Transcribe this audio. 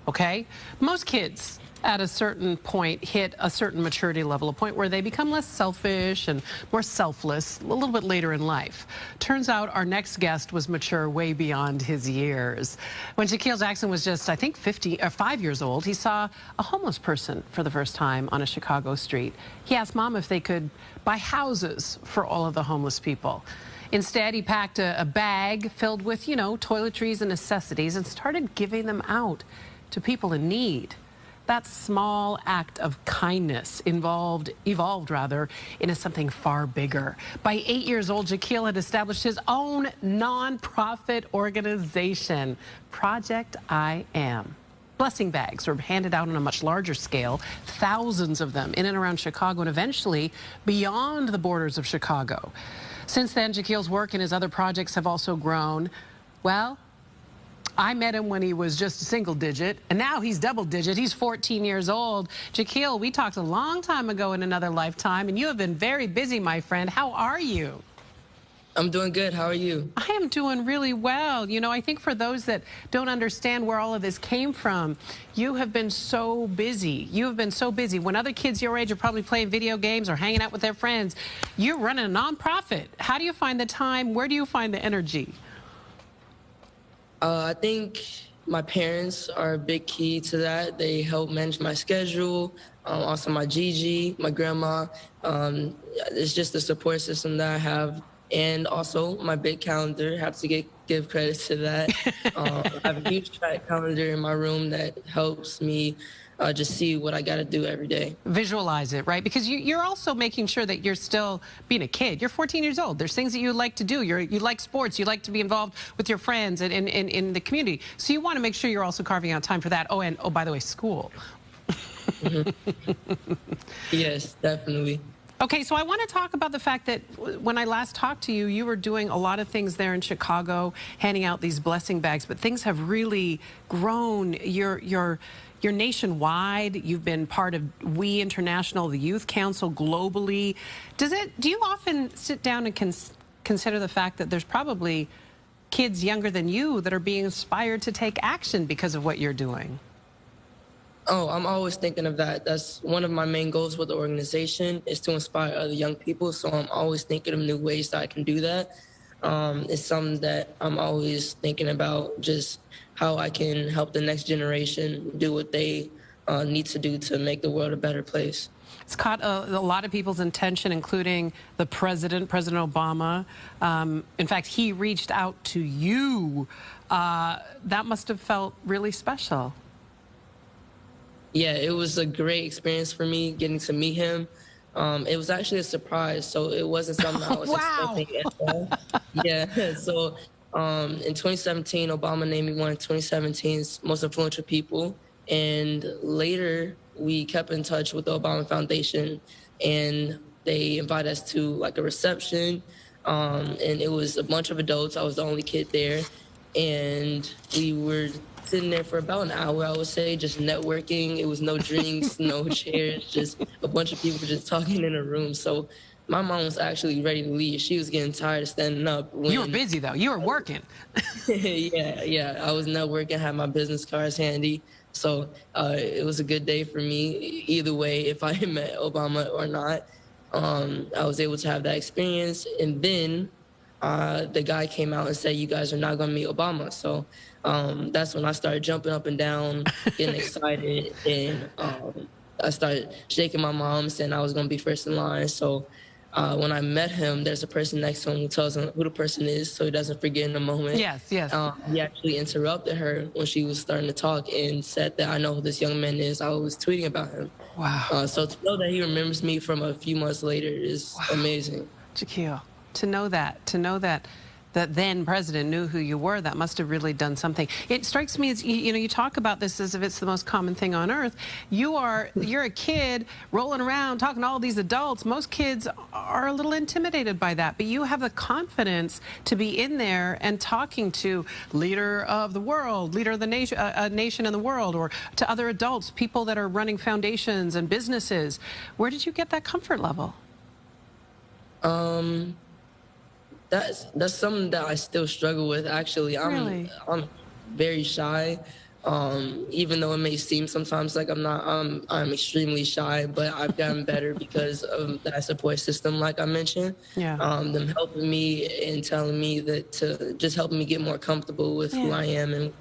okay? Most kids at a certain point hit a certain maturity level, a point where they become less selfish and more selfless a little bit later in life. Turns out our next guest was mature way beyond his years. When Jahkil Jackson was just, I think, 5 years old, he saw a homeless person for the first time on a Chicago street. He asked Mom if they could buy houses for all of the homeless people. Instead, he packed a bag filled with, toiletries and necessities and started giving them out to people in need. That small act of kindness evolved into something far bigger. By 8 years old, Jahkil had established his own nonprofit organization, Project I Am. Blessing bags were handed out on a much larger scale, thousands of them in and around Chicago and eventually beyond the borders of Chicago. Since then, Jahkil's work and his other projects have also grown. Well, I met him when he was just a single digit, and now he's double digit. He's 14 years old. Jahkil, we talked a long time ago in another lifetime, and you have been very busy, my friend. How are you? I'm doing good. How are you? I am doing really well. I think for those that don't understand where all of this came from, you have been so busy. You have been so busy. When other kids your age are probably playing video games or hanging out with their friends, you're running a nonprofit. How do you find the time? Where do you find the energy? I think my parents are a big key to that. They help manage my schedule. Also my Gigi, my grandma. It's just the support system that I have. And also my big calendar, have to give credit to that. I have a huge track calendar in my room that helps me just see what I got to do every day. Visualize it, right? Because you're also making sure that you're still being a kid. You're 14 years old. There's things that you like to do. You like sports. You like to be involved with your friends and in the community. So you want to make sure you're also carving out time for that. Oh, and by the way, school. Yes, definitely. Okay, so I want to talk about the fact that when I last talked to you, you were doing a lot of things there in Chicago, handing out these blessing bags, but things have really grown. You're nationwide. You've been part of We International, the Youth Council globally. Do you often sit down and consider the fact that there's probably kids younger than you that are being inspired to take action because of what you're doing? Oh, I'm always thinking of that. That's one of my main goals with the organization, is to inspire other young people. So I'm always thinking of new ways that I can do that. It's something that I'm always thinking about, just how I can help the next generation do what they need to do to make the world a better place. It's caught a lot of people's attention, including the President Obama. In fact, he reached out to you. That must have felt really special. Yeah, it was a great experience for me getting to meet him. It was actually a surprise, so it wasn't something I was expecting at all. Yeah, so in 2017, Obama named me one of 2017's most influential people. And later, we kept in touch with the Obama Foundation, and they invited us to like a reception. And it was a bunch of adults. I was the only kid there. And we were sitting there for about an hour, I would say, just networking. It was no drinks, no chairs, just a bunch of people just talking in a room. So my mom was actually ready to leave. She was getting tired of standing up. You were busy, though. You were working. Yeah. I was networking, had my business cards handy. So it was a good day for me. Either way, if I met Obama or not, I was able to have that experience. And then the guy came out and said, "You guys are not going to meet Obama." So that's when I started jumping up and down, getting excited, and I started shaking my mom, saying I was going to be first in line. So when I met him, there's a person next to him who tells him who the person is so he doesn't forget in a moment. Yes. He actually interrupted her when she was starting to talk and said that, "I know who this young man is. I was tweeting about him." Wow. So to know that he remembers me from a few months later is amazing. Jahkil, to know that the then president knew who you were, that must have really done something. It strikes me as, you talk about this as if it's the most common thing on earth. You're a kid rolling around talking to all these adults. Most kids are a little intimidated by that, but you have the confidence to be in there and talking to leader of the world, leader of the nation, a nation in the world, or to other adults, people that are running foundations and businesses. Where did you get that comfort level? That's something that I still struggle with, actually. I'm very shy. Even though it may seem sometimes like I'm not, I'm extremely shy, but I've gotten better because of that support system, like I mentioned. Yeah. Them helping me and telling me that to just helping me get more comfortable with who I am and